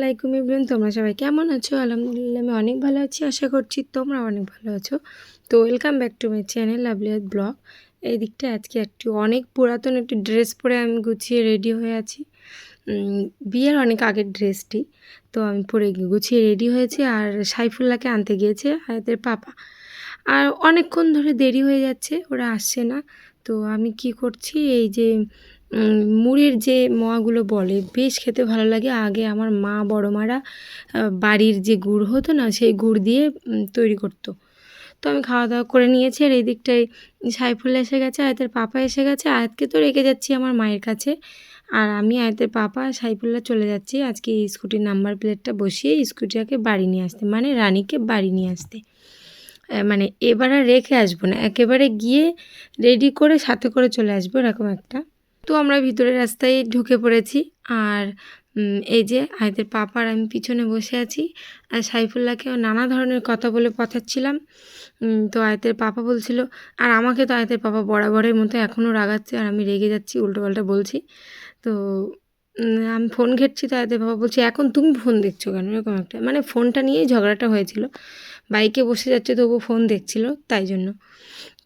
আলাইকুম এভরিওয়ান, তোমরা সবাই কেমন আছো? আলহামদুলিল্লাহ আমি অনেক ভালো আছি, আশা করছি তোমরা অনেক ভালো আছো। তো welcome back to my channel লাভলিয়াত ব্লগ। এই দিকটা আজকে অনেক পুরাতন একটি ড্রেস পরে আমি গুছিয়ে রেডি হয়ে আছি। বিয়ের অনেক আগের ড্রেসটি তো আমি পরে গুছিয়ে রেডি হয়েছি, আর সাইফুল্লাহকে আনতে গিয়েছে হায়াতের পাপা। আর অনেকক্ষণ ধরে দেরি হয়ে যাচ্ছে, ওরা আসছে না। তো আমি কি করছি, এই যে মুড়ির যে মোয়াগুলো বলে বেশ খেতে ভালো লাগে। আগে আমার মা বড় মারা বাড়ির যে গুড় হতো না, সেই গুড় দিয়ে তৈরি করতো। তো আমি খাওয়া দাওয়া করে নিয়েছি, আর এই দিকটায় সাইফুল্লাহ এসে গেছে, আয়াতের পাপা এসে গেছে। আয়াতকে তো রেখে যাচ্ছি আমার মায়ের কাছে, আর আমি আয়াতের পাপা সাইফুল্লাহ চলে যাচ্ছি আজকে এই স্কুটির নাম্বার প্লেটটা বসিয়ে স্কুটিটাকে বাড়ি নিয়ে আসতে, মানে রানীকে বাড়ি নিয়ে আসতে। মানে এবার আর রেখে আসবো না, একেবারে গিয়ে রেডি করে সাথে করে চলে আসবো, এরকম একটা। তো আমরা ভিতরের রাস্তায় ঢুকে পড়েছি, আর এই যে আয়াতের পাপার আমি পিছনে বসে আছি, আর সাইফুল্লাহকেও নানা ধরনের কথা বলে পাঠাচ্ছিলাম। তো আয়াতের পাপা বলছিল, আর আমাকে তো আয়াতের পাপা বরাবরের মতো এখনও রাগাচ্ছে, আর আমি রেগে যাচ্ছি, উল্টোপাল্টা বলছি। তো আমি ফোন ঘেঁটছি, তো আয়াতের পাপা বলছে, এখন তুমি ফোন দেখছো কেন, এরকম একটা, মানে ফোনটা নিয়েই ঝগড়াটা হয়েছিল। বাইকে বসে যাচ্ছে তবু ফোন দেখছিল, তাই জন্য।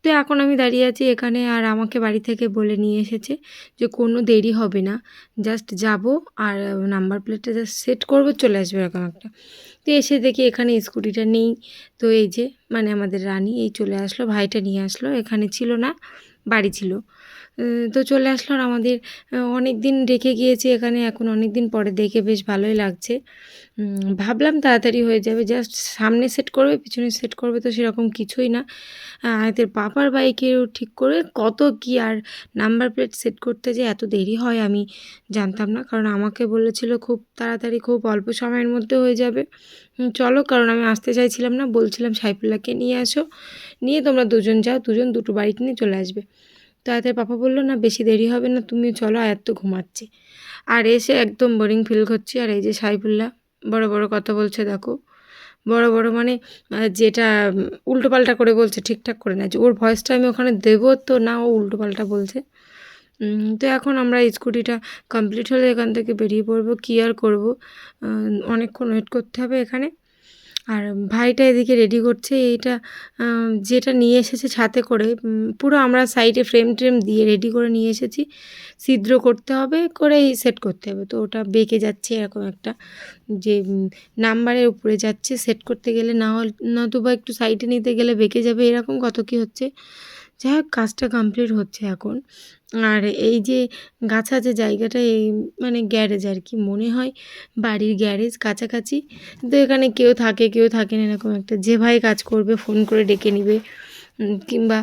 তো এখন আমি দাঁড়িয়ে আছি এখানে, আর আমাকে বাড়ি থেকে বলে নিয়ে এসেছে যে কোনো দেরি হবে না, জাস্ট যাব আর নাম্বার প্লেটটা জাস্ট সেট করবো, চলে আসবে, এরকম একটা। তো এসে দেখি এখানে স্কুটিটা নেই। তো এই যে মানে আমাদের রানী এই চলে আসলো, ভাইটা নিয়ে আসলো, এখানে ছিল না, বাড়ি ছিল। তো চলে আসলো, আর আমাদের অনেক দিন রেখে গিয়েছে এখানে, এখন অনেক দিন পরে দেখে বেশ ভালোই লাগছে। ভাবলাম তাড়াতাড়ি হয়ে যাবে, জাস্ট সামনে সেট করবে পিছনে সেট করবে, তো সেরকম কিছুই না। আয়াতের পাপার বাইকেও ঠিক করে কত কি, আর নাম্বার প্লেট সেট করতে যে এত দেরি হয় আমি জানতাম না, কারণ আমাকে বলেছিল খুব তাড়াতাড়ি, খুব অল্প সময়ের মধ্যে হয়ে যাবে। চলো, কারণ আমি আসতে চাইছিলাম না, বলছিলাম সাইফুল্লাহকে নিয়ে আসো, নিয়ে তোমরা দুজন যাও, দুটো বাইক নিয়ে চলে আসবে। তো আয়াতের পাপা বললো, না বেশি দেরি হবে না, তুমি চলো, আয়াত তো ঘুমাচ্ছে। আর এসে একদম বোরিং ফিল করছি, আর এই যে সাইফুল্লাহ বড় বড় কথা বলছে, দেখো বড় বড় মানে যেটা উল্টোপাল্টা করে বলছে, ঠিকঠাক করে না, যে ওর ভয়েসটা আমি ওখানে দেবো তো না, ও উল্টোপাল্টা বলছে। তো এখন আমরা স্কুটিটা কমপ্লিট হলে এখান থেকে বেরিয়ে পড়বো, কী আর করবো, অনেকক্ষণ ওয়েট করতে হবে এখানে। আর ভাইটা এদিকে রেডি করছে এইটা, যেটা নিয়ে এসেছে সাথে করে, পুরো আমরা সাইডে ফ্রেম ট্রেম দিয়ে রেডি করে নিয়ে এসেছি, ছিদ্র করতে হবে, করেই সেট করতে হবে। তো ওটা বেঁকে যাচ্ছে এরকম একটা, যে নাম্বারের উপরে যাচ্ছে, সেট করতে গেলে নতুবা একটু সাইডে নিতে গেলে বেঁকে যাবে, এরকম কত কী হচ্ছে। যাই হোক, কাজটা কমপ্লিট হচ্ছে এখন। আর এই যে গাছা যে জায়গাটা, এই মানে গ্যারেজ আর কি, মনে হয় বাড়ির গ্যারেজ কাছাকাছি। তো এখানে কেউ থাকে কেউ থাকে না, এরকম একটা, যে ভাই কাজ করবে ফোন করে ডেকে নিবে, কিংবা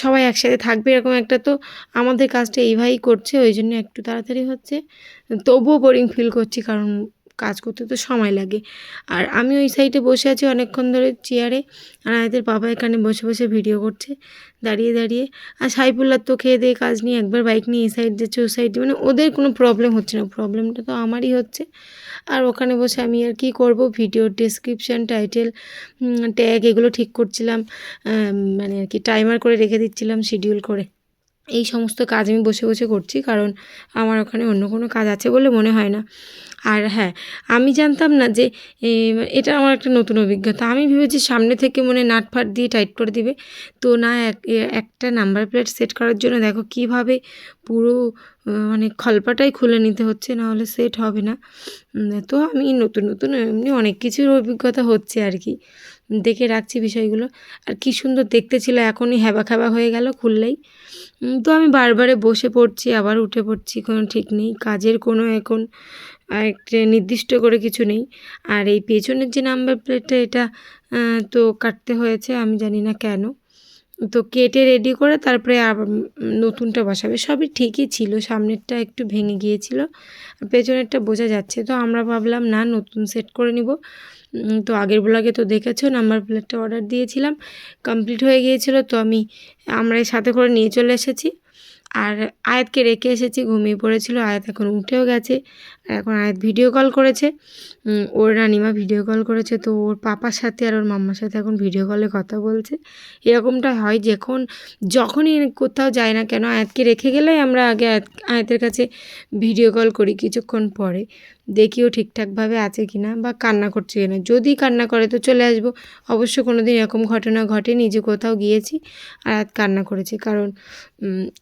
সবাই একসাথে থাকবে, এরকম একটা। তো আমাদের কাজটা এই ভাই করছে, ওই জন্য একটু তাড়াতাড়ি হচ্ছে, তবুও বোরিং ফিল করছি, কারণ কাজ করতে তো সময় লাগে। আর আমি ওই সাইডে বসে আছি অনেকক্ষণ ধরে চেয়ারে, আর এদের বাবা এখানে বসে বসে ভিডিও করছে দাঁড়িয়ে দাঁড়িয়ে। আর সাইফুল্লাহ তো খেয়ে দিয়ে কাজ নিয়ে একবার বাইক নিয়ে এই সাইড যাচ্ছে ওই সাইডে, মানে ওদের কোনো প্রবলেম হচ্ছে না, প্রবলেমটা তো আমারই হচ্ছে। আর ওখানে বসে আমি আর কি করব, ভিডিও ডেসক্রিপশান, টাইটেল, ট্যাগ এগুলো ঠিক করছিলাম, মানে আর কি টাইমার করে রেখে দিচ্ছিলাম শিডিউল করে। এই সমস্ত কাজ আমি বসে বসে করছি, কারণ আমার ওখানে অন্য কোনো কাজ আছে বলে মনে হয় না। আর হ্যাঁ, আমি জানতাম না যে এটা আমার একটা নতুন অভিজ্ঞতা। আমি ভেবেছি সামনে থেকে মনে নাট ফাট দিয়ে টাইট করে দিবে, তো না, একটা নাম্বার প্লেট সেট করার জন্য দেখো কীভাবে পুরো মানে খলপাটাই খুলে নিতে হচ্ছে, নাহলে সেট হবে না। তো আমি নতুন নতুন এমনি অনেক কিছুর অভিজ্ঞতা হচ্ছে আর কি, দেখে রাখছি বিষয়গুলো। আর কি সুন্দর দেখতে ছিল, এখনই হ্যাবা খ্যাবা হয়ে গেল খুললেই। তো আমি বারবারে বসে পড়ছি, আবার উঠে পড়ছি, কোনো ঠিক নেই, কাজের কোনো এখন একটা নির্দিষ্ট করে কিছু নেই। আর এই পেছনের যে নাম্বার প্লেটটা, এটা তো কাটতে হয়েছে, আমি জানি না কেন। তো কেটে রেডি করে তারপরে নতুনটা বসাবে, সবই ঠিকই ছিল, সামনেরটা একটু ভেঙে গিয়েছিল, পেছনেরটা বোঝা যাচ্ছে। তো আমরা ভাবলাম না, নতুন সেট করে নিব। তো আগের ব্লগে তো দেখেছো নাম্বার প্লেটটা অর্ডার দিয়েছিলাম, কমপ্লিট হয়ে গিয়েছিল, তো আমরা সাথে করে নিয়ে চলে এসেছি। আর আয়াতকে রেখে এসেছি, ঘুমিয়ে পড়েছিল, আয়াত এখন উঠেও গেছে। আর এখন আয়াত ভিডিও কল করেছে, ওর রানিমা ভিডিও কল করেছে, তো ওর পাপার সাথে আর ওর মাম্মার সাথে এখন ভিডিও কলে কথা বলছে। এরকমটা হয় যখনই কোথাও যায় না কেন, আয়াতকে রেখে গেলেই আমরা আগে আয়াতের কাছে ভিডিও কল করি কিছুক্ষণ পরে। দেখিও ঠিকঠাকভাবে আছে কি না বা কান্না করছে কি না। যদি কান্না করে তো চলে আসবো। অবশ্য কোনো দিন এরকম ঘটনা ঘটেনি যে কোথাও গিয়েছি আর আয়াত কান্না করেছে, কারণ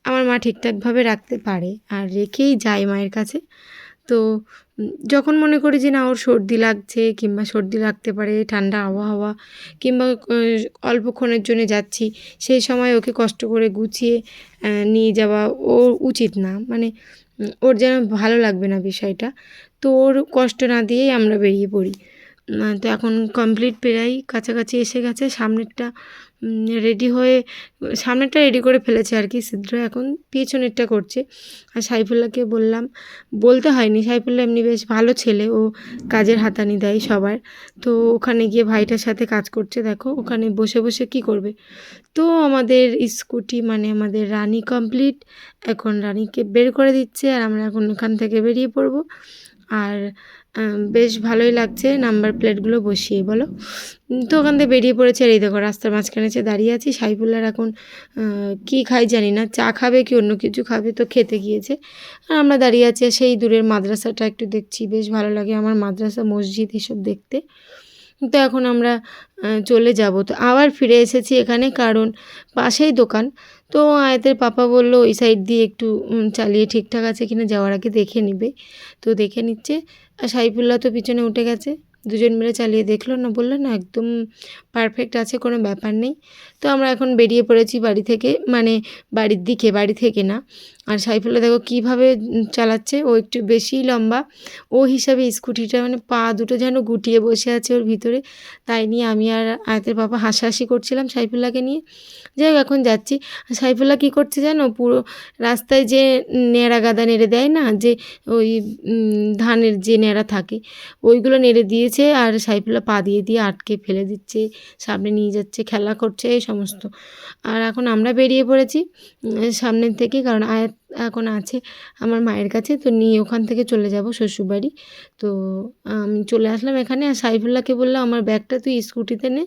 আমার মা ঠিকঠাকভাবে রাখতে পারে আর রেখেই যায় মায়ের কাছে। তো যখন মনে করি যে না ওর সর্দি লাগছে কিংবা সর্দি লাগতে পারে, ঠান্ডা আবহাওয়া কিংবা অল্পক্ষণের জন্য যাচ্ছি, সেই সময় ওকে কষ্ট করে গুছিয়ে নিয়ে যাওয়া উচিত না। মানে ওর যেন ভালো লাগবে না বিষয়টা। তো ওর কষ্ট না দিয়েই আমরা বেরিয়ে পড়ি। তো এখন কমপ্লিট প্রায় কাছাকাছি এসে গেছে। সামনেরটা রেডি করে ফেলেছে আর কি সিদ্র, এখন পেছনেরটা করছে। আর সাইফুল্লাহকে বলতে হয়নি, সাইফুল্লাহ এমনি বেশ ভালো ছেলে, ও কাজের হাতানি দেয় সবার। তো ওখানে গিয়ে ভাইটার সাথে কাজ করছে, দেখো ওখানে বসে বসে কি করবে। তো আমাদের স্কুটি মানে আমাদের রানি কমপ্লিট, এখন রানিকে বের করে দিচ্ছে আর আমরা এখন ওখান থেকে বেরিয়ে পড়ব। আর বেশ ভালোই লাগছে নাম্বার প্লেটগুলো বসিয়ে, বলো। তো ওখান থেকে বেরিয়ে পড়েছে। আর এই দেখো রাস্তার মাঝখানে এসে দাঁড়িয়ে আছি। সাইফুল্লাহর এখন কি খাই জানি না, চা খাবে কি অন্য কিছু খাবে, তো খেতে গিয়েছে। আর আমরা দাঁড়িয়ে আছি, সেই দূরের মাদ্রাসাটা একটু দেখছি, বেশ ভালো লাগে আমার মাদ্রাসা মসজিদ এসব দেখতে। তো এখন আমরা চলে যাব। তো আবার ফিরে এসেছি এখানে, কারণ পাশেই দোকান। তো আয়াতের পাপা বলল ওই সাইড দিয়ে একটু চালিয়ে ঠিকঠাক আছে কিনা যাওয়ার আগে দেখে নিবে। তো দেখে নিচ্ছে। আর সাইফুল্লাহ তো পিছনে উঠে গেছে, দুজন মিলে চালিয়ে দেখলো না, বললো না একদম পারফেক্ট আছে, কোনো ব্যাপার নেই। তো আমরা এখন বেরিয়ে পড়েছি বাড়ি থেকে, মানে বাড়ির দিকে, বাড়ি থেকে না। আর সাইফুল্লাহ দেখো কীভাবে চালাচ্ছে, ও একটু বেশিই লম্বা, ও হিসাবে স্কুটিটা মানে পা দুটো যেন গুটিয়ে বসে আছে ওর ভিতরে। তাই নিয়ে আমি আর আয়াতের বাবা হাসাহাসি করছিলাম সাইফুল্লাহকে নিয়ে। যাই হোক এখন যাচ্ছি। সাইফুল্লাহ কী করছে জানো, পুরো রাস্তায় যে ন্যাড়া গাদা নেড়ে দেয় না, যে ওই ধানের যে ন্যাড়া থাকে ওইগুলো নেড়ে দিয়েছে, আর সাইফুল্লাহ পা দিয়ে দিয়ে আটকে ফেলে দিচ্ছে, সামনে নিয়ে যাচ্ছে, খেলা করছে এই সমস্ত। আর এখন আমরা বেরিয়ে পড়েছি সামনের থেকে, কারণ আয়াত এখন আছে আমার মায়ের কাছে, তো নিয়ে ওখান থেকে চলে যাব শ্বশুরবাড়ি। তো আমি চলে আসলাম এখানে। আর সাইফুল্লাহকে বললাম আমার ব্যাগটা তুই স্কুটিতে নে।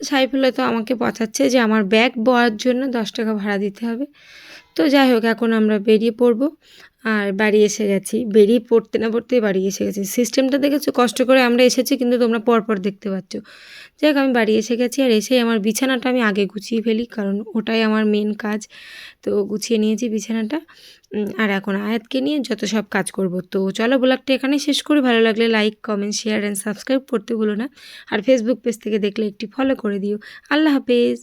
সাইফুল্লাহ তো আমাকে পচাচ্ছে যে আমার ব্যাগ বওয়ার জন্য 10 টাকা ভাড়া দিতে হবে। তো যাই হোক এখন আমরা বেরিয়ে পড়ব। আর বাড়ি এসে গেছি, বেরিয়ে পড়তে না পড়তেই বাড়ি এসে গেছি। সিস্টেমটা দেখেছো, কষ্ট করে আমরা এসেছি কিন্তু তোমরা পরপর দেখতে পাচ্ছ। যাই হোক আমি বাড়ি এসে গেছি, আর এসেই আমার বিছানাটা আমি আগে গুছিয়ে ফেলি, কারণ ওটাই আমার মেন কাজ। তো গুছিয়ে নিয়েছি বিছানাটা। আর এখন আয়াতকে নিয়ে যত সব কাজ করব। তো চলো ব্লগটা এখানেই শেষ করি। ভালো লাগলে like, comment, share and subscribe করতে ভুলো না। আর ফেসবুক পেজ থেকে দেখলে একটি ফলো করে দিও। আল্লাহ হাফেজ।